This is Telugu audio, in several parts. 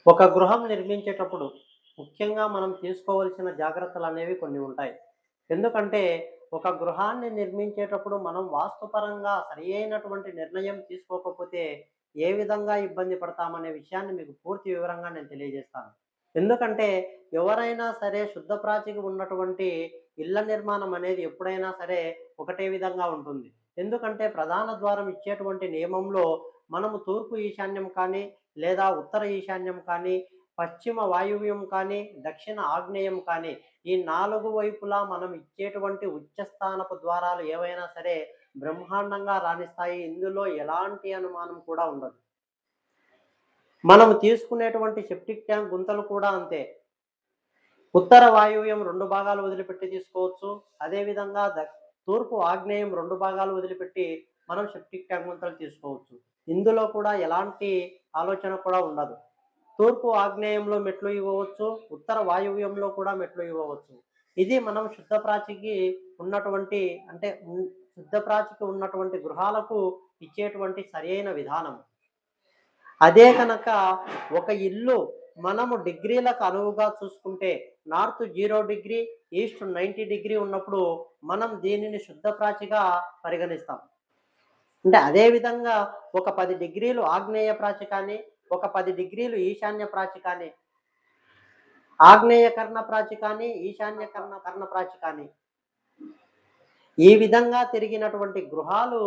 ఒక గృహం నిర్మించేటప్పుడు ముఖ్యంగా మనం తీసుకోవాల్సిన జాగ్రత్తలనేవి కొన్ని ఉంటాయి. ఎందుకంటే ఒక గృహాన్ని నిర్మించేటప్పుడు మనం వాస్తుపరంగా సరియైనటువంటి నిర్ణయం తీసుకోకపోతే ఏ విధంగా ఇబ్బంది పడతామనే విషయాన్ని మీకు పూర్తి వివరంగా నేను తెలియజేస్తాను. ఎందుకంటే ఎవరైనా సరే శుద్ధ ప్రాచికి ఉన్నటువంటి ఇళ్ల నిర్మాణం అనేది ఎప్పుడైనా సరే ఒకటే విధంగా ఉంటుంది. ఎందుకంటే ప్రధాన ద్వారం ఇచ్చేటువంటి నియమంలో మనము తూర్పు ఈశాన్యం కానీ లేదా ఉత్తర ఈశాన్యం కానీ, పశ్చిమ వాయువ్యం కానీ, దక్షిణ ఆగ్నేయం కానీ, ఈ 4 వైపులా మనం ఇచ్చేటువంటి ఉచ్చస్థానపు ద్వారాలు ఏవైనా సరే బ్రహ్మాండంగా రాణిస్తాయి. ఇందులో ఎలాంటి అనుమానం కూడా ఉండదు. మనము తీసుకునేటువంటి సెప్టిక్ ట్యాంక్ గుంతలు కూడా అంతే. ఉత్తర వాయువ్యం 2 భాగాలు వదిలిపెట్టి తీసుకోవచ్చు. అదేవిధంగా తూర్పు ఆగ్నేయం 2 భాగాలు వదిలిపెట్టి మనం సెప్టిక్ ట్యాంక్ గుంతలు తీసుకోవచ్చు. ఇందులో కూడా ఎలాంటి ఆలోచన కూడా ఉండదు. తూర్పు ఆగ్నేయంలో మెట్లు ఇవ్వవచ్చు. ఉత్తర వాయువ్యంలో కూడా మెట్లు ఇవ్వవచ్చు. ఇది మనం శుద్ధ ప్రాచికి ఉన్నటువంటి అంటే శుద్ధ ప్రాచికి ఉన్నటువంటి గృహాలకు ఇచ్చేటువంటి సరియైన విధానం. అదే కనుక ఒక ఇల్లు మనము డిగ్రీలకు అనువుగా చూసుకుంటే నార్త్ 0 డిగ్రీ, ఈస్ట్ 90 డిగ్రీ ఉన్నప్పుడు మనం దీనిని శుద్ధ ప్రాచిగా పరిగణిస్తాం. అంటే అదే విధంగా ఒక 10 డిగ్రీలు ఆగ్నేయ ప్రాచి కానీ, ఒక 10 డిగ్రీలు ఈశాన్య ప్రాచి కానీ, ఆగ్నేయ కర్ణ ప్రాచి కానీ, ఈశాన్య కర్ణ ప్రాచి కానీ, ఈ విధంగా తిరిగినటువంటి గృహాలు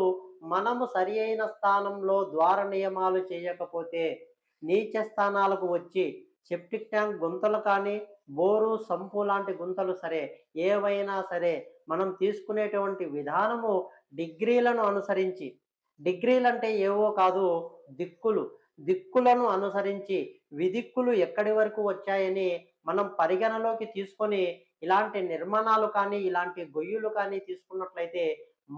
మనము సరి అయిన స్థానంలో ద్వార నియమాలు చేయకపోతే నీచ స్థానాలకు వచ్చి సెప్టిక్ ట్యాంక్ గుంతలు కానీ, బోరు, సంపు లాంటి గుంతలు సరే ఏవైనా సరే మనం తీసుకునేటువంటి విధానము డిగ్రీలను అనుసరించి, డిగ్రీలంటే ఏవో కాదు దిక్కులు. దిక్కులను అనుసరించి విదిక్కులు ఎక్కడి వరకు వచ్చాయని మనం పరిగణలోకి తీసుకొని ఇలాంటి నిర్మాణాలు కానీ, ఇలాంటి గొయ్యులు కానీ తీసుకున్నట్లయితే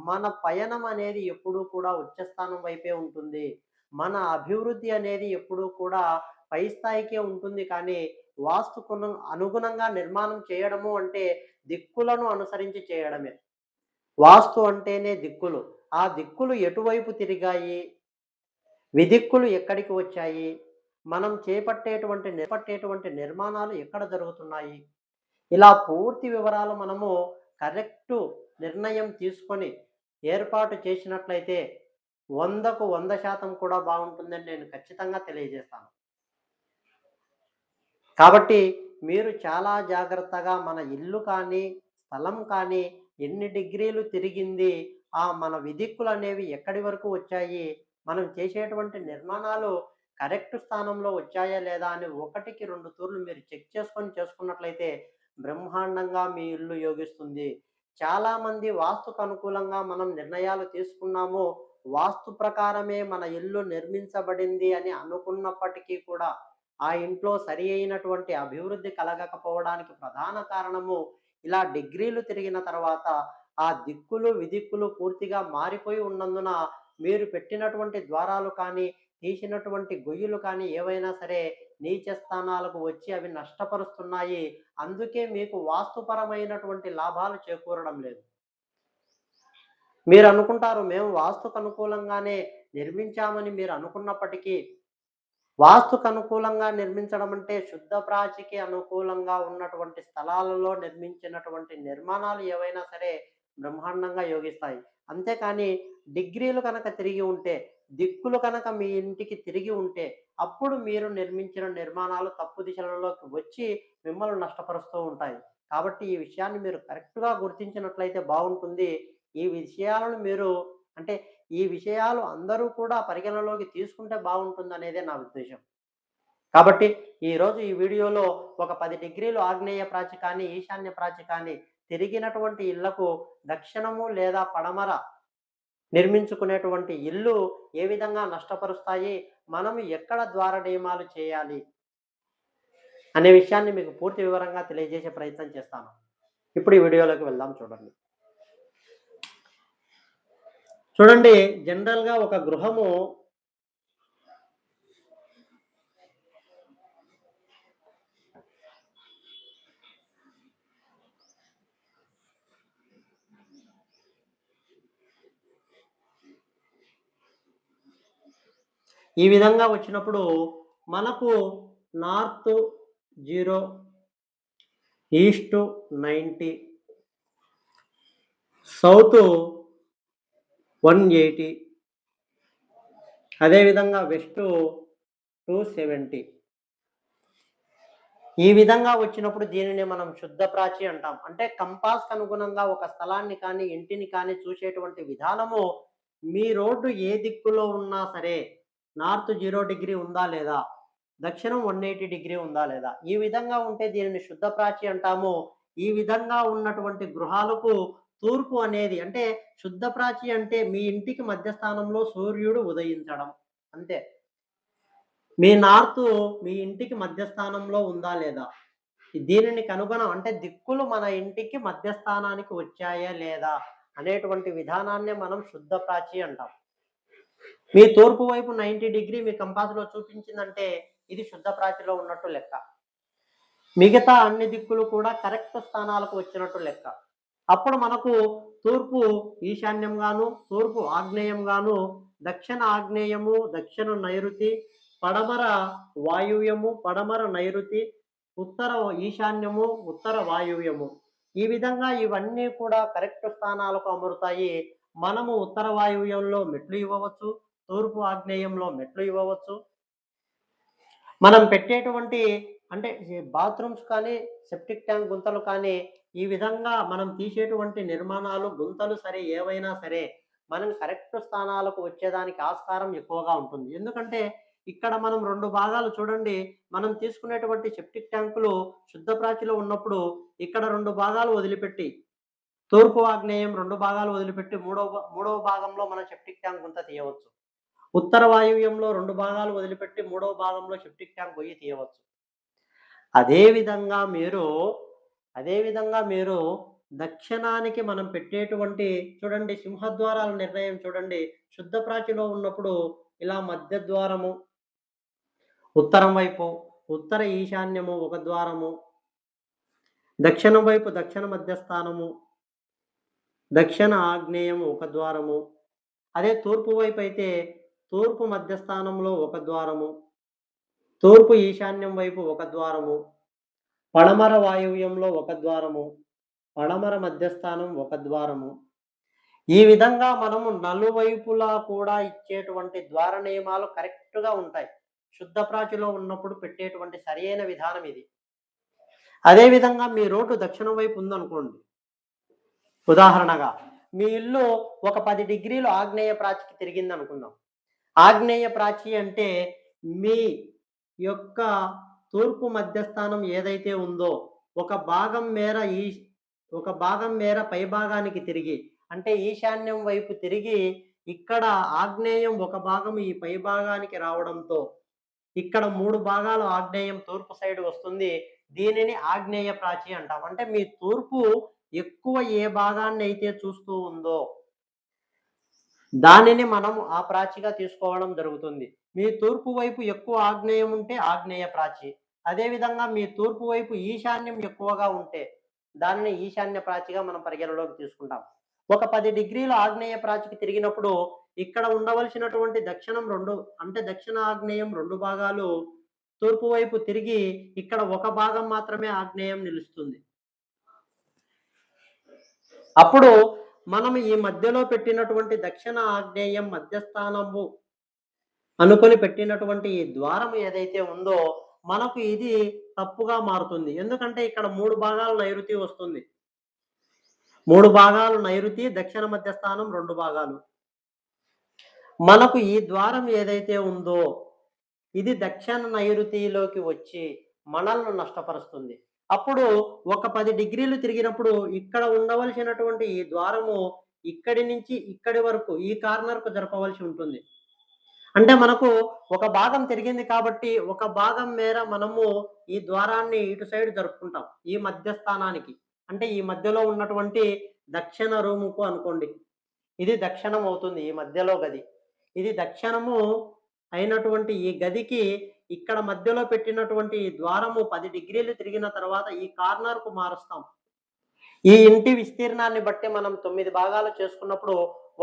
మన పయనం అనేది ఎప్పుడూ కూడా ఉచ్చస్థానం వైపే ఉంటుంది. మన అభివృద్ధి అనేది ఎప్పుడూ కూడా పై స్థాయికే ఉంటుంది కానీ, వాస్తుకును అనుగుణంగా నిర్మాణం చేయడము అంటే దిక్కులను అనుసరించి చేయడమే. వాస్తు అంటేనే దిక్కులు. ఆ దిక్కులు ఎటువైపు తిరిగాయి? విదిక్కులు ఎక్కడికి వచ్చాయి? మనం చేపట్టేటువంటి నిర్మాణాలు ఎక్కడ జరుగుతున్నాయి? ఇలా పూర్తి వివరాలు మనము కరెక్టు నిర్ణయం తీసుకొని ఏర్పాటు చేసినట్లయితే 100కు 100% కూడా బావుంటుందని నేను ఖచ్చితంగా తెలియజేస్తాను. కాబట్టి మీరు చాలా జాగ్రత్తగా మన ఇల్లు కానీ, స్థలం కానీ ఎన్ని డిగ్రీలు తిరిగింది, మన విదిక్కులనేవి ఎక్కడి వరకు వచ్చాయి, మనం చేసేటువంటి నిర్మాణాలు కరెక్ట్ స్థానంలో వచ్చాయా లేదా అని ఒకటికి 2 తూర్లు మీరు చెక్ చేసుకున్నట్లయితే బ్రహ్మాండంగా మీ ఇల్లు యోగిస్తుంది. చాలామంది వాస్తుకు అనుకూలంగా మనం నిర్ణయాలు తీసుకున్నాము, వాస్తు ప్రకారమే మన ఇల్లు నిర్మించబడింది అని అనుకున్నప్పటికీ కూడా ఆ ఇంట్లో సరి అయినటువంటి అభివృద్ధి కలగకపోవడానికి ప్రధాన కారణము ఇలా డిగ్రీలు తిరిగిన తర్వాత ఆ దిక్కులు, విదిక్కులు పూర్తిగా మారిపోయి ఉన్నందున మీరు పెట్టినటువంటి ద్వారాలు కానీ, తీసినటువంటి గొయ్యిలు కానీ ఏవైనా సరే నీచ స్థానాలకు వచ్చి అవి నష్టపరుస్తున్నాయి. అందుకే మీకు వాస్తుపరమైనటువంటి లాభాలు చేకూరడం లేదు. మీరనుకుంటారు మేము వాస్తుకు అనుకూలంగానే నిర్మించామని మీరు అనుకున్నప్పటికీ వాస్తుకు అనుకూలంగా నిర్మించడం అంటే శుద్ధ ప్రాచికి అనుకూలంగా ఉన్నటువంటి స్థలాలలో నిర్మించినటువంటి నిర్మాణాలు ఏవైనా సరే బ్రహ్మాండంగా యోగిస్తాయి. అంతేకాని డిగ్రీలు కనుక తిరిగి ఉంటే, దిక్కులు కనుక మీ ఇంటికి తిరిగి ఉంటే, అప్పుడు మీరు నిర్మించిన నిర్మాణాలు తప్పు దిశలలోకి వచ్చి మిమ్మల్ని నష్టపరుస్తూ ఉంటాయి. కాబట్టి ఈ విషయాన్ని మీరు కరెక్ట్‌గా గుర్తించినట్లయితే బావుంటుంది. ఈ విషయాలను మీరు అంటే ఈ విషయాలు అందరూ కూడా పరిగణనలోకి తీసుకుంటే బావుంటుందనేదే నా ఉద్దేశ్యం. కాబట్టి ఈరోజు ఈ వీడియోలో ఒక 10 డిగ్రీలు ఆగ్నేయ ప్రాచి కానీ, ఈశాన్య ప్రాచి కానీ తిరిగినటువంటి ఇళ్లకు దక్షిణము లేదా పడమర నిర్మించుకునేటువంటి ఇల్లు ఏ విధంగా నష్టపరుస్తాయి, మనం ఎక్కడ ద్వార నియమాలు చేయాలి అనే విషయాన్ని మీకు పూర్తి వివరంగా తెలియజేసే ప్రయత్నం చేస్తాను. ఇప్పుడు ఈ వీడియోలోకి వెళ్దాం చూడండి. చూడండి జనరల్‌గా ఒక గృహము ఈ విధంగా వచ్చినప్పుడు మనకు నార్త్ 0, ఈస్ట్ 90, సౌత్ 180, అదేవిధంగా వెస్ట్ 270. ఈ విధంగా వచ్చినప్పుడు దీనిని మనం శుద్ధ ప్రాచి అంటాం. అంటే కంపాస్‌కి అనుగుణంగా ఒక స్థలాన్ని కానీ, ఇంటిని కానీ చూసేటువంటి విధానము మీ రోడ్డు ఏ దిక్కులో ఉన్నా సరే, నార్త్ 0 డిగ్రీ ఉందా లేదా? దక్షిణం 180 డిగ్రీ ఉందా లేదా? ఈ విధంగా ఉంటే దీనిని శుద్ధ ప్రాచి అంటాము. ఈ విధంగా ఉన్నటువంటి గృహాలకు తూర్పు అనేది అంటే శుద్ధ ప్రాచి అంటే మీ ఇంటికి మధ్య స్థానంలో సూర్యుడు ఉదయించడం. అంతే. మీ ఇంటికి మధ్య స్థానంలో ఉందా లేదా? దీనిని అంటే దిక్కులు మన ఇంటికి మధ్య స్థానానికి వచ్చాయా లేదా? అనేటువంటి విధానాన్నే మనం శుద్ధ ప్రాచి అంటాం. మీ తూర్పు వైపు 90 డిగ్రీ మీ కంపాస్‌లో చూపించిందంటే ఇది శుద్ధ ప్రాచిలో ఉన్నట్టు లెక్క. మిగతా అన్ని దిక్కులు కూడా కరెక్ట్ స్థానాలకు వచ్చినట్టు లెక్క. అప్పుడు మనకు తూర్పు ఈశాన్యంగాను, తూర్పు ఆగ్నేయంగాను, దక్షిణ ఆగ్నేయము, దక్షిణ నైరుతి, పడమర వాయువ్యము, పడమర నైరుతి, ఉత్తర ఈశాన్యము, ఉత్తర వాయువ్యము. ఈ విధంగా ఇవన్నీ కూడా కరెక్ట్ స్థానాలకు అమరుతాయి. మనము ఉత్తర వాయువ్యంలో మెట్లు ఇవ్వవచ్చు, తూర్పు ఆగ్నేయంలో మెట్లు ఇవ్వవచ్చు. మనం పెట్టేటువంటి అంటే బాత్రూమ్స్ కానీ, సెప్టిక్ ట్యాంక్ గుంతలు కానీ, ఈ విధంగా మనం తీసేటువంటి నిర్మాణాలు, గుంతలు సరే ఏవైనా సరే, మనం కరెక్ట్ స్థానాలకు వచ్చేదానికి ఆస్కారం ఎక్కువగా ఉంటుంది. ఎందుకంటే ఇక్కడ మనం 2 భాగాలు చూడండి, మనం తీసుకునేటువంటి సెప్టిక్ ట్యాంకులు శుద్ధ ప్రాచిలో ఉన్నప్పుడు ఇక్కడ 2 భాగాలు వదిలిపెట్టి, తూర్పు ఆగ్నేయం 2 భాగాలు వదిలిపెట్టి మూడవ భాగంలో మనం సెప్టిక్ ట్యాంక్ గుంత తీయవచ్చు. ఉత్తర వాయువ్యంలో 2 భాగాలు వదిలిపెట్టి మూడవ భాగంలో సెప్టిక్ ట్యాంక్ గొయ్యి తీయవచ్చు. అదే విధంగా మీరు దక్షిణానికి మనం పెట్టేటువంటి చూడండి సింహద్వారాల నిర్ణయం చూడండి. శుద్ధ ప్రాచిలో ఉన్నప్పుడు ఇలా మధ్య ద్వారము, ఉత్తరం వైపు, ఉత్తర ఈశాన్యము ఒక ద్వారము, దక్షిణం వైపు దక్షిణ మధ్యస్థానము, దక్షిణ ఆగ్నేయము ఒక ద్వారము. అదే తూర్పు వైపు అయితే తూర్పు మధ్యస్థానంలో ఒక ద్వారము, తూర్పు ఈశాన్యం వైపు ఒక ద్వారము, పడమర వాయువ్యంలో ఒక ద్వారము, పడమర మధ్యస్థానం ఒక ద్వారము. ఈ విధంగా మనము నలువైపులా కూడా ఇచ్చేటువంటి ద్వార నియమాలు కరెక్ట్‌గా ఉంటాయి. శుద్ధ ప్రాచిలో ఉన్నప్పుడు పెట్టేటువంటి సరియైన విధానం ఇది. అదే విధంగా మీ రోడ్డు దక్షిణం వైపు ఉందనుకోండి. ఉదాహరణగా మీ ఇల్లు ఒక 10 డిగ్రీలు ఆగ్నేయ ప్రాచికి తిరిగిందనుకుందాం. ఆగ్నేయ ప్రాచి అంటే మీ యొక్క తూర్పు మధ్యస్థానం ఏదైతే ఉందో ఒక భాగం మేర పై భాగానికి తిరిగి అంటే ఈశాన్యం వైపు తిరిగి ఇక్కడ ఆగ్నేయం ఒక భాగం ఈ పై భాగానికి రావడంతో ఇక్కడ 3 భాగాలు ఆగ్నేయం తూర్పు సైడ్ వస్తుంది. దీనిని ఆగ్నేయ ప్రాచి అంటాం. అంటే మీ తూర్పు ఎక్కువ ఏ భాగాన్ని అయితే చూస్తూ ఉందో దానిని మనం ఆ ప్రాచిగా తీసుకోవడం జరుగుతుంది. మీ తూర్పు వైపు ఎక్కువ ఆగ్నేయం ఉంటే ఆగ్నేయ ప్రాచి. అదేవిధంగా మీ తూర్పు వైపు ఈశాన్యం ఎక్కువగా ఉంటే దానిని ఈశాన్య ప్రాచిగా మనం పరిగణలోకి తీసుకుంటాం. ఒక 10 డిగ్రీల ఆగ్నేయ ప్రాచికి తిరిగినప్పుడు ఇక్కడ ఉండవలసినటువంటి దక్షిణం 2 అంటే దక్షిణ ఆగ్నేయం 2 భాగాలు తూర్పు వైపు తిరిగి ఇక్కడ ఒక భాగం మాత్రమే ఆగ్నేయం నిలుస్తుంది. అప్పుడు మనం ఈ మధ్యలో పెట్టినటువంటి దక్షిణ ఆగ్నేయం మధ్యస్థానము అనుకొని పెట్టినటువంటి ఈ ద్వారం ఏదైతే ఉందో మనకు ఇది తప్పుగా మారుతుంది. ఎందుకంటే ఇక్కడ 3 భాగాలు నైరుతి వస్తుంది. 3 భాగాలు నైరుతి, దక్షిణ మధ్యస్థానం 2 భాగాలు. మనకు ఈ ద్వారం ఏదైతే ఉందో ఇది దక్షిణ నైరుతిలోకి వచ్చి మనల్ని నష్టపరుస్తుంది. అప్పుడు ఒక 10 డిగ్రీలు తిరిగినప్పుడు ఇక్కడ ఉండవలసినటువంటి ఈ ద్వారము ఇక్కడి నుంచి ఇక్కడి వరకు ఈ కార్నర్‌కు జరపవలసి ఉంటుంది. అంటే మనకు ఒక భాగం తిరిగింది కాబట్టి ఒక భాగం మేర మనము ఈ ద్వారాన్ని ఇటు సైడ్ జరుపుకుంటాం. ఈ మధ్య స్థానానికి. అంటే ఈ మధ్యలో ఉన్నటువంటి దక్షిణ రూముకు అనుకోండి. ఇది దక్షిణం అవుతుంది ఈ మధ్యలో గది. ఇది దక్షిణము అయినటువంటి ఈ గదికి ఇక్కడ మధ్యలో పెట్టినటువంటి ఈ ద్వారము 10 డిగ్రీలు తిరిగిన తర్వాత ఈ కార్నర్‌కు మారుస్తాం. ఈ ఇంటి విస్తీర్ణాన్ని బట్టి మనం 9 భాగాలు చేసుకున్నప్పుడు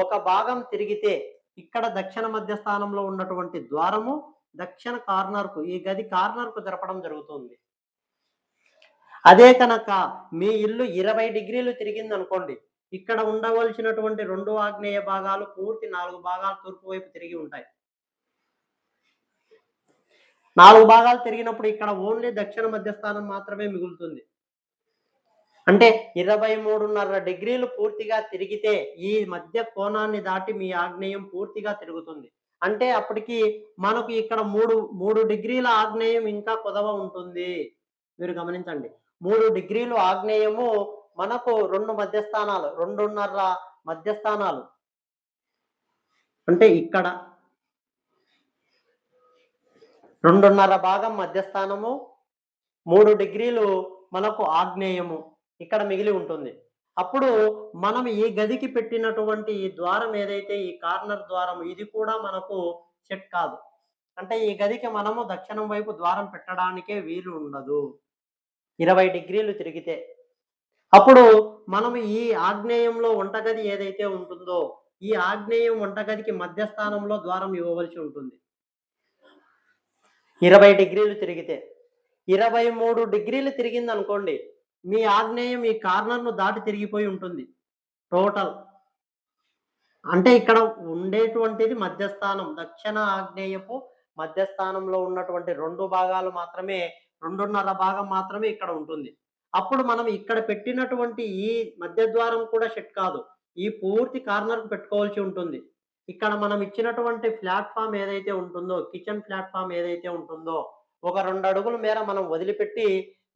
ఒక భాగం తిరిగితే ఇక్కడ దక్షిణ మధ్య స్థానంలో ఉన్నటువంటి ద్వారము దక్షిణ కార్నర్‌కు ఈ గది కార్నర్‌కు జరపడం జరుగుతుంది. అదే కనుక మీ ఇల్లు 20 డిగ్రీలు తిరిగిందనుకోండి. ఇక్కడ ఉండవలసినటువంటి 2 ఆగ్నేయ భాగాలు పూర్తి 4 భాగాలు తూర్పు వైపు తిరిగి ఉంటాయి. 4 భాగాలు తిరిగినప్పుడు ఇక్కడ ఓన్లీ దక్షిణ మధ్యస్థానం మాత్రమే మిగులుతుంది. అంటే 23:30 డిగ్రీలు పూర్తిగా తిరిగితే ఈ మధ్య కోణాన్ని దాటి మీ ఆగ్నేయం పూర్తిగా తిరుగుతుంది. అంటే అప్పటికి మనకు ఇక్కడ 3 డిగ్రీల ఆగ్నేయం ఇంకా కుదవ ఉంటుంది. మీరు గమనించండి. 3 డిగ్రీలు ఆగ్నేయము మనకు 2 మధ్యస్థానాలు, 2:30 మధ్యస్థానాలు. అంటే ఇక్కడ 2:30 భాగం మధ్యస్థానము, 3 డిగ్రీలు మనకు ఆగ్నేయము ఇక్కడ మిగిలి ఉంటుంది. అప్పుడు మనం ఈ గదికి పెట్టినటువంటి ఈ ద్వారం ఏదైతే ఈ కార్నర్ ద్వారం ఇది కూడా మనకు సెట్ కాదు. అంటే ఈ గదికి మనము దక్షిణం వైపు ద్వారం పెట్టడానికే వీలు ఉండదు. 20 డిగ్రీలు తిరిగితే. అప్పుడు మనం ఈ ఆగ్నేయంలో వంటగది ఏదైతే ఉంటుందో, ఈ ఆగ్నేయం వంటగదికి మధ్యస్థానంలో ద్వారం ఇవ్వవలసి ఉంటుంది. 20 డిగ్రీలు తిరిగితే. 23 డిగ్రీలు తిరిగిందనుకోండి, మీ ఆగ్నేయం ఈ కార్నర్‌ను దాటి తిరిగిపోయి ఉంటుంది. టోటల్. అంటే ఇక్కడ ఉండేటువంటిది మధ్యస్థానం. దక్షిణ ఆగ్నేయపు మధ్యస్థానంలో ఉన్నటువంటి 2 భాగాలు మాత్రమే 2:30 భాగం మాత్రమే ఇక్కడ ఉంటుంది. అప్పుడు మనం ఇక్కడ పెట్టినటువంటి ఈ మధ్య ద్వారం కూడా సెట్ కాదు. ఈ పూర్తి కార్నర్‌కి పెట్టుకోవాల్సి ఉంటుంది. ఇక్కడ మనం ఇచ్చినటువంటి ప్లాట్‌ఫార్మ్ ఏదైతే ఉంటుందో, కిచెన్ ప్లాట్‌ఫార్మ్ ఏదైతే ఉంటుందో, ఒక 2 అడుగుల మేర మనం వదిలిపెట్టి,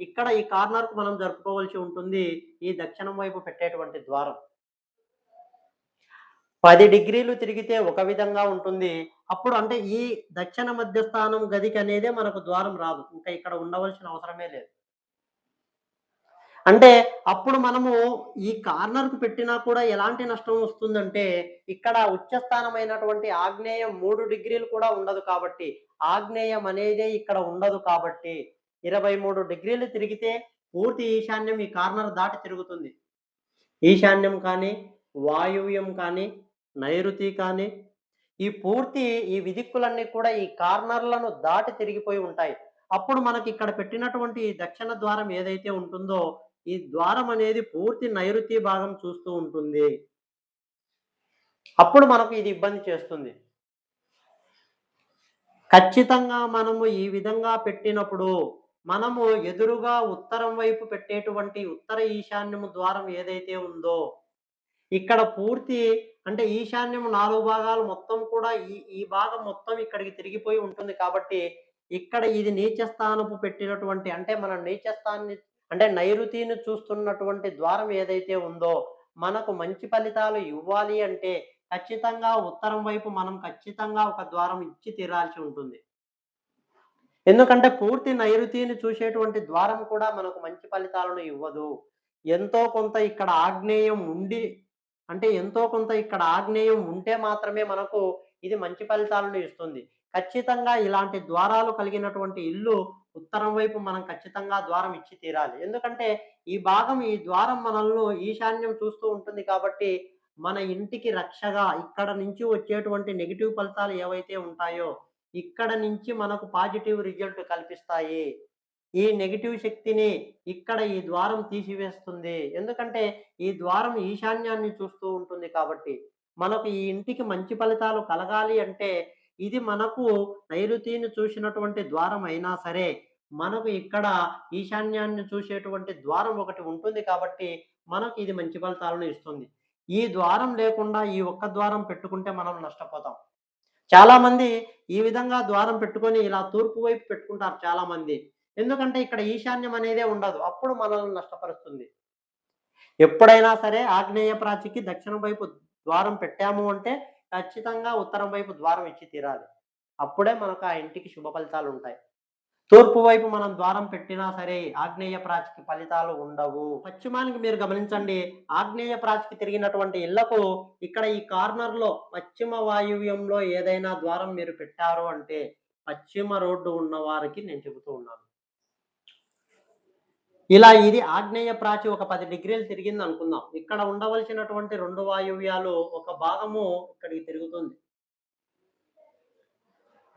ఇక్కడ ఈ కార్నర్‌కు మనం జరుపుకోవాల్సి ఉంటుంది. ఈ దక్షిణం వైపు పెట్టేటువంటి ద్వారం. 10 డిగ్రీలు తిరిగితే ఒక విధంగా ఉంటుంది. అప్పుడు అంటే ఈ దక్షిణ మధ్యస్థానం గదికనేదే మనకు ద్వారం రాదు. ఇంకా ఇక్కడ ఉండవలసిన అవసరమే లేదు. అంటే అప్పుడు మనము ఈ కార్నర్‌కు పెట్టినా కూడా ఎలాంటి నష్టం వస్తుందంటే, ఇక్కడ ఉచ్చస్థానమైనటువంటి ఆగ్నేయం 3 డిగ్రీలు కూడా ఉండదు కాబట్టి, ఆగ్నేయం అనేదే ఇక్కడ ఉండదు కాబట్టి, 23 డిగ్రీలు తిరిగితే పూర్తి ఈశాన్యం ఈ కార్నర్ దాటి తిరుగుతుంది. ఈశాన్యం కానీ, వాయువ్యం కానీ, నైరుతి కానీ, ఈ విదిక్కులన్నీ కూడా ఈ కార్నర్‌లను దాటి తిరిగిపోయి ఉంటాయి. అప్పుడు మనకిక్కడ పెట్టినటువంటి ఈ దక్షిణ ద్వారం ఏదైతే ఉంటుందో, ఈ ద్వారం అనేది పూర్తి నైరుతి భాగం చూస్తూ ఉంటుంది. అప్పుడు మనకు ఇది ఇబ్బంది చేస్తుంది. ఖచ్చితంగా మనము ఈ విధంగా పెట్టినప్పుడు, మనము ఎదురుగా ఉత్తరం వైపు పెట్టేటువంటి ఉత్తర ఈశాన్యము ద్వారం ఏదైతే ఉందో, ఇక్కడ పూర్తి అంటే ఈశాన్యం 4 భాగాలు మొత్తం కూడా ఈ భాగం మొత్తం ఇక్కడికి తిరిగిపోయి ఉంటుంది కాబట్టి, ఇక్కడ ఇది నీచ స్థానపు పెట్టినటువంటి అంటే మన నీచ స్థాన్ని అంటే నైరుతిని చూస్తున్నటువంటి ద్వారం ఏదైతే ఉందో, మనకు మంచి ఫలితాలు ఇవ్వాలి అంటే ఖచ్చితంగా ఉత్తరం వైపు మనం ఖచ్చితంగా ఒక ద్వారం ఇచ్చి తీరాల్సి ఉంటుంది. ఎందుకంటే పూర్తి నైరుతిని చూసేటువంటి ద్వారం కూడా మనకు మంచి ఫలితాలను ఇవ్వదు. ఎంతో కొంత ఇక్కడ ఆగ్నేయం ఉండి అంటే ఎంతో కొంత ఇక్కడ ఆగ్నేయం ఉంటే మాత్రమే మనకు ఇది మంచి ఫలితాలను ఇస్తుంది. ఖచ్చితంగా ఇలాంటి ద్వారాలు కలిగినటువంటి ఇల్లు ఉత్తరం వైపు మనం ఖచ్చితంగా ద్వారం ఇచ్చి తీరాలి. ఎందుకంటే ఈ ద్వారం మనల్ని ఈశాన్యం చూస్తూ ఉంటుంది కాబట్టి, మన ఇంటికి రక్షగా ఇక్కడ నుంచి వచ్చేటువంటి నెగెటివ్ ఫలితాలు ఏవైతే ఉంటాయో, ఇక్కడ నుంచి మనకు పాజిటివ్ రిజల్ట్ కల్పిస్తాయి. ఈ నెగెటివ్ శక్తిని ఇక్కడ ఈ ద్వారం తీసివేస్తుంది. ఎందుకంటే ఈ ద్వారం ఈశాన్యాన్ని చూస్తూ ఉంటుంది కాబట్టి. మనకు ఈ ఇంటికి మంచి ఫలితాలు కలగాలి అంటే ఇది మనకు నైరుతిని చూసినటువంటి ద్వారం అయినా సరే, మనకు ఇక్కడ ఈశాన్యాన్ని చూసేటువంటి ద్వారం ఒకటి ఉంటుంది కాబట్టి, మనకు ఇది మంచి ఫలితాలను ఇస్తుంది. ఈ ద్వారం లేకుండా ఈ ఒక్క ద్వారం పెట్టుకుంటే మనం నష్టపోతాం. చాలామంది ఈ విధంగా ద్వారం పెట్టుకొని ఇలా తూర్పు వైపు పెట్టుకుంటారు చాలామంది. ఎందుకంటే ఇక్కడ ఈశాన్యం అనేదే ఉండదు. అప్పుడు మనల్ని నష్టపరుస్తుంది. ఎప్పుడైనా సరే ఆగ్నేయ ప్రాచికి దక్షిణం వైపు ద్వారం పెట్టాము అంటే ఖచ్చితంగా ఉత్తరం వైపు ద్వారం ఇచ్చి తీరాలి. అప్పుడే మనకు ఆ ఇంటికి శుభ ఫలితాలుంటాయి. తూర్పు వైపు మనం ద్వారం పెట్టినా సరే ఆగ్నేయ ప్రాచికి ఫలితాలు ఉండవు. పశ్చిమానికి మీరు గమనించండి. ఆగ్నేయ ప్రాచికి తిరిగినటువంటి ఇళ్లకు ఇక్కడ ఈ కార్నర్‌లో పశ్చిమ వాయువ్యంలో ఏదైనా ద్వారం మీరు పెట్టారు అంటే పశ్చిమ రోడ్డు ఉన్న వారికి నేను చెబుతూ ఉన్నాను. ఇలా ఇది ఆగ్నేయ ప్రాచి ఒక 10 డిగ్రీలు తిరిగిందనుకుందాం. ఇక్కడ ఉండవలసినటువంటి 2 వాయువ్యాలు ఒక భాగము ఇక్కడికి తిరుగుతుంది.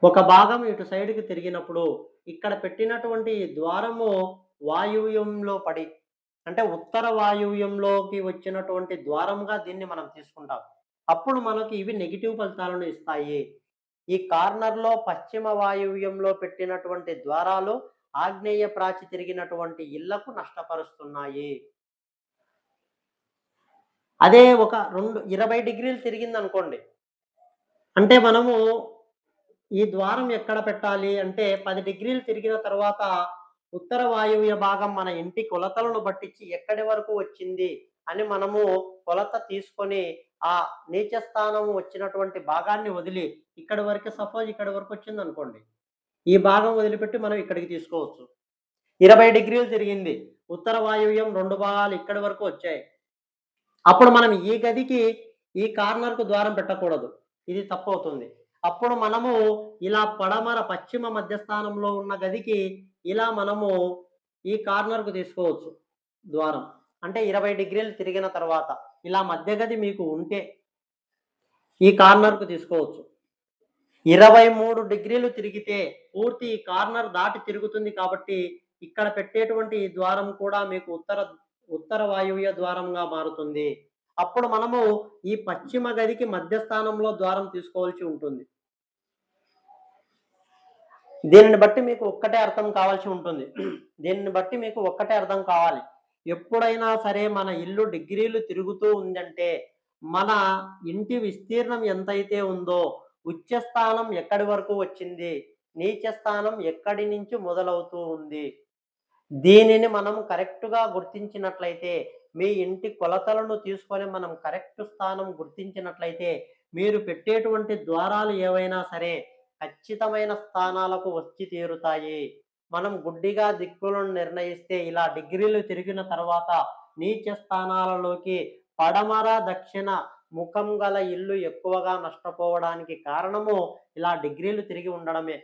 ఒక భాగం ఇటు సైడ్‌కి తిరిగినప్పుడు, ఇక్కడ పెట్టినటువంటి ఈ ద్వారము వాయువ్యంలో పడి, అంటే ఉత్తర వాయువ్యంలోకి వచ్చినటువంటి ద్వారంగా దీన్ని మనం తీసుకుంటాం. అప్పుడు మనకి ఇవి నెగెటివ్ ఫలితాలను ఇస్తాయి. ఈ కార్నర్‌లో పశ్చిమ వాయువ్యంలో పెట్టినటువంటి ద్వారాలు ఆగ్నేయ ప్రాచి తిరిగినటువంటి ఇళ్లకు నష్టపరుస్తున్నాయి. అదే ఒక 20 డిగ్రీలు తిరిగిందనుకోండి. అంటే మనము ఈ ద్వారం ఎక్కడ పెట్టాలి అంటే 10 డిగ్రీలు తిరిగిన తర్వాత ఉత్తర వాయువ్య భాగం మన ఇంటి కొలతలను బట్టిచ్చి ఎక్కడి వరకు వచ్చింది అని మనము కొలత తీసుకొని ఆ నీచ స్థానం వచ్చినటువంటి భాగాన్ని వదిలి ఇక్కడి వరకు సపోజ్ ఇక్కడి వరకు వచ్చిందనుకోండి. ఈ భాగం వదిలిపెట్టి మనం ఇక్కడికి తీసుకోవచ్చు. 20 డిగ్రీలు తిరిగింది. ఉత్తర వాయువ్యం 2 భాగాలు ఇక్కడి వరకు వచ్చాయి. అప్పుడు మనం ఈ గదికి ఈ కార్నర్‌కు ద్వారం పెట్టకూడదు. ఇది తప్పవుతుంది. అప్పుడు మనము ఇలా పడమర పశ్చిమ మధ్య స్థానంలో ఉన్న గదికి ఇలా మనము ఈ కార్నర్‌కు తీసుకోవచ్చు ద్వారం. అంటే 20 డిగ్రీలు తిరిగిన తర్వాత ఇలా మధ్య గది మీకు ఉంటే ఈ కార్నర్‌కు తీసుకోవచ్చు. 23 డిగ్రీలు తిరిగితే పూర్తి ఈ కార్నర్ దాటి తిరుగుతుంది కాబట్టి ఇక్కడ పెట్టేటువంటి ఈ ద్వారం కూడా మీకు ఉత్తర వాయువ్య ద్వారంగా మారుతుంది. అప్పుడు మనము ఈ పశ్చిమ గదికి మధ్య స్థానంలో ద్వారం తీసుకోవాల్సి ఉంటుంది. దీనిని బట్టి మీకు ఒక్కటే అర్థం కావాల్సి ఉంటుంది. దీనిని బట్టి మీకు ఒక్కటే అర్థం కావాలి. ఎప్పుడైనా సరే మన ఇల్లు డిగ్రీలు తిరుగుతూ ఉందంటే, మన ఇంటి విస్తీర్ణం ఎంతైతే ఉందో, ఉచ్చ స్థానం ఎక్కడి వరకు వచ్చింది, నీచ స్థానం ఎక్కడి నుంచి మొదలవుతూ ఉంది. దీనిని మనం కరెక్ట్‌గా గుర్తించినట్లయితే, మీ ఇంటి కొలతలను తీసుకొని మనం కరెక్ట్ స్థానం గుర్తించినట్లయితే, మీరు పెట్టేటువంటి ద్వారాలు ఏవైనా సరే, ఖచ్చితమైన స్థానాలకు వచ్చి తీరుతాయి. మనం గుడ్డిగా దిక్కులను నిర్ణయిస్తే ఇలా డిగ్రీలు తిరిగిన తర్వాత నీచ స్థానాలలోకి పడమర, దక్షిణ ముఖం గల ఇల్లు ఎక్కువగా నష్టపోవడానికి కారణము ఇలా డిగ్రీలు తిరిగి ఉండడమే.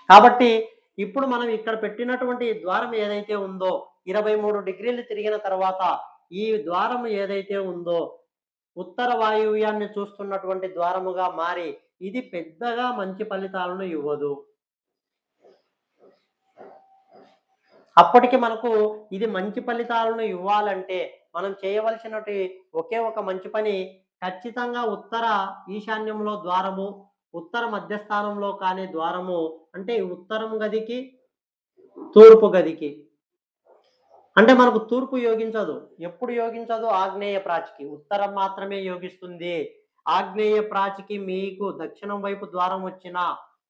కాబట్టి ఇప్పుడు మనం ఇక్కడ పెట్టినటువంటి ద్వారం ఏదైతే ఉందో 23 డిగ్రీలు తిరిగిన తర్వాత ఈ ద్వారం ఏదైతే ఉందో ఉత్తర వాయువ్యాన్ని చూస్తున్నటువంటి ద్వారముగా మారి ఇది పెద్దగా మంచి ఫలితాలను ఇవ్వదు. అప్పటికి మనకు ఇది మంచి ఫలితాలను ఇవ్వాలంటే మనం చేయవలసినటి ఒకే ఒక మంచి పని ఖచ్చితంగా ఉత్తర ఈశాన్యంలో ద్వారము, ఉత్తర మధ్యస్థానంలో కాని ద్వారము అంటే ఉత్తరం గదికి, తూర్పు గదికి. అంటే మనకు తూర్పు యోగించదు. ఎప్పుడు యోగించదు? ఆగ్నేయ ప్రాచికి. ఉత్తరం మాత్రమే యోగిస్తుంది. ఆగ్నేయ ప్రాచికి మీకు దక్షిణం వైపు ద్వారం వచ్చినా,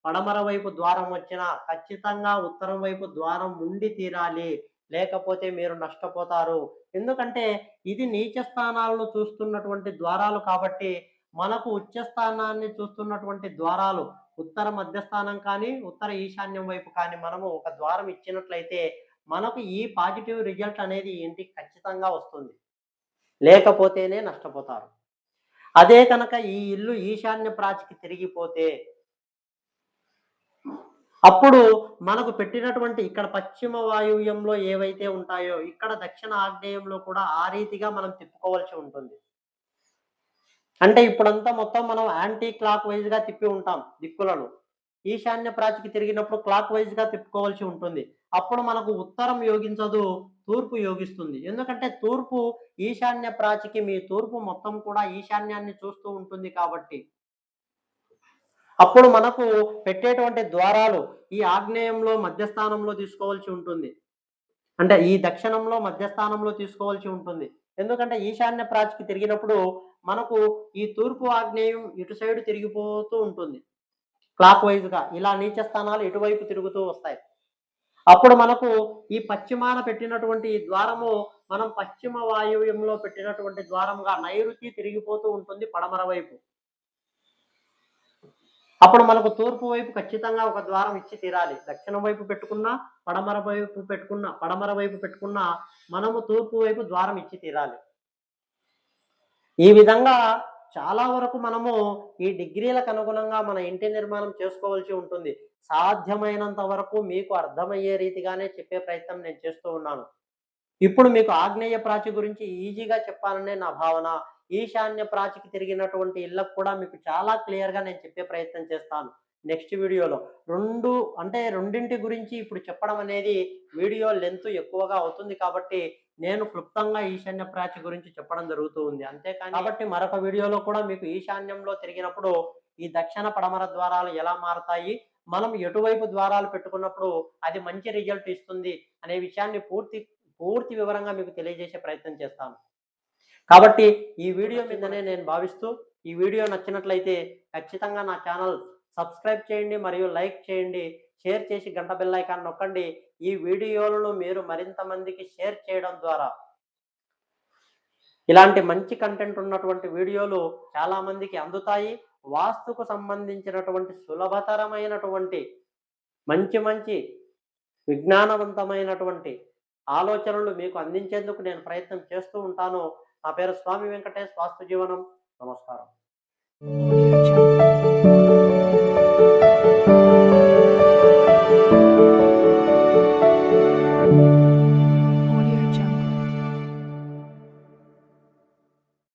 పడమర వైపు ద్వారం వచ్చినా ఖచ్చితంగా ఉత్తరం వైపు ద్వారం ఉండి తీరాలి. లేకపోతే మీరు నష్టపోతారు. ఎందుకంటే ఇది నీచ స్థానాలను చూస్తున్నటువంటి ద్వారాలు కాబట్టి, మనకు ఉచ్చ స్థానాన్ని చూస్తున్నటువంటి ద్వారాలు ఉత్తర మధ్యస్థానం కానీ, ఉత్తర ఈశాన్యం వైపు కానీ మనము ఒక ద్వారం ఇచ్చినట్లయితే మనకు ఈ పాజిటివ్ రిజల్ట్ అనేది ఇంటికి ఖచ్చితంగా వస్తుంది. లేకపోతేనే నష్టపోతారు. అదే కనుక ఈ ఇల్లు ఈశాన్య ప్రాచికి తిరిగిపోతే, అప్పుడు మనకు పెట్టినటువంటి ఇక్కడ పశ్చిమ వాయువ్యంలో ఏవైతే ఉంటాయో, ఇక్కడ దక్షిణ ఆగ్నేయంలో కూడా ఆ రీతిగా మనం తిప్పుకోవాల్సి ఉంటుంది. అంటే ఇప్పుడంతా మొత్తం మనం యాంటీ క్లాక్ వైస్‌గా తిప్పి ఉంటాం దిక్కులను. ఈశాన్య ప్రాచికి తిరిగినప్పుడు క్లాక్ వైస్‌గా తిప్పుకోవాల్సి ఉంటుంది. అప్పుడు మనకు ఉత్తరం యోగించదు, తూర్పు యోగిస్తుంది. ఎందుకంటే తూర్పు ఈశాన్య ప్రాచికి మీ తూర్పు మొత్తం కూడా ఈశాన్యాన్ని చూస్తూ ఉంటుంది కాబట్టి. అప్పుడు మనకు పెట్టేటువంటి ద్వారాలు ఈ ఆగ్నేయంలో మధ్యస్థానంలో తీసుకోవాల్సి ఉంటుంది. అంటే ఈ దక్షిణంలో మధ్యస్థానంలో తీసుకోవాల్సి ఉంటుంది. ఎందుకంటే ఈశాన్య ప్రాచికి తిరిగినప్పుడు మనకు ఈ తూర్పు ఆగ్నేయం ఇటు సైడ్ తిరిగిపోతూ ఉంటుంది. క్లాక్ వైస్‌గా ఇలా నీచ స్థానాలు ఇటువైపు తిరుగుతూ వస్తాయి. అప్పుడు మనకు ఈ పశ్చిమాన పెట్టినటువంటి ఈ ద్వారము మనం పశ్చిమ వాయువ్యంలో పెట్టినటువంటి ద్వారంగా నైరుతి తిరిగిపోతూ ఉంటుంది పడమర వైపు. అప్పుడు మనకు తూర్పు వైపు ఖచ్చితంగా ఒక ద్వారం ఇచ్చి తీరాలి. దక్షిణం వైపు పెట్టుకున్నా, పడమర వైపు పెట్టుకున్నా మనము తూర్పు వైపు ద్వారం ఇచ్చి తీరాలి. ఈ విధంగా చాలా వరకు మనము ఈ డిగ్రీలకు అనుగుణంగా మన ఇంటి నిర్మాణం చేసుకోవాల్సి ఉంటుంది. సాధ్యమైనంత వరకు మీకు అర్థమయ్యే రీతిగానే చెప్పే ప్రయత్నం నేను చేస్తూ ఉన్నాను. ఇప్పుడు మీకు ఆగ్నేయ ప్రాచి గురించి ఈజీగా చెప్పాలనే నా భావన. ఈశాన్య ప్రాచికి తిరిగినటువంటి ఇళ్ళకు కూడా మీకు చాలా క్లియర్‌గా నేను చెప్పే ప్రయత్నం చేస్తాను. నెక్స్ట్ వీడియోలో. రెండింటి గురించి ఇప్పుడు చెప్పడం అనేది వీడియో లెంత్ ఎక్కువగా అవుతుంది కాబట్టి నేను క్లుప్తంగా ఈశాన్య ప్రాచ్య గురించి చెప్పడం జరుగుతూ ఉంది. అంతేకాని కాబట్టి మరొక వీడియోలో కూడా మీకు ఈశాన్యంలో తిరిగినప్పుడు ఈ దక్షిణ పడమర ద్వారాలు ఎలా మారతాయి, మనం ఎటువైపు ద్వారాలు పెట్టుకున్నప్పుడు అది మంచి రిజల్ట్ ఇస్తుంది అనే విషయాన్ని పూర్తి వివరంగా మీకు తెలియజేసే ప్రయత్నం చేస్తాను. కాబట్టి ఈ వీడియో మీదనే నేను భావిస్తూ, ఈ వీడియో నచ్చినట్లయితే ఖచ్చితంగా నా ఛానల్ సబ్స్క్రైబ్ చేయండి మరియు లైక్ చేయండి. షేర్ చేసి గంట బెల్ ఐకాన్ నొక్కండి. ఈ వీడియోలను మీరు మరింత మందికి షేర్ చేయడం ద్వారా ఇలాంటి మంచి కంటెంట్ ఉన్నటువంటి వీడియోలు చాలా మందికి అందుతాయి. వాస్తుకు సంబంధించినటువంటి సులభతరమైనటువంటి మంచి విజ్ఞానవంతమైనటువంటి ఆలోచనలు మీకు అందించేందుకు నేను ప్రయత్నం చేస్తూ ఉంటాను. నా పేరు స్వామి వెంకటేష్, వాస్తు జీవనం. నమస్కారం.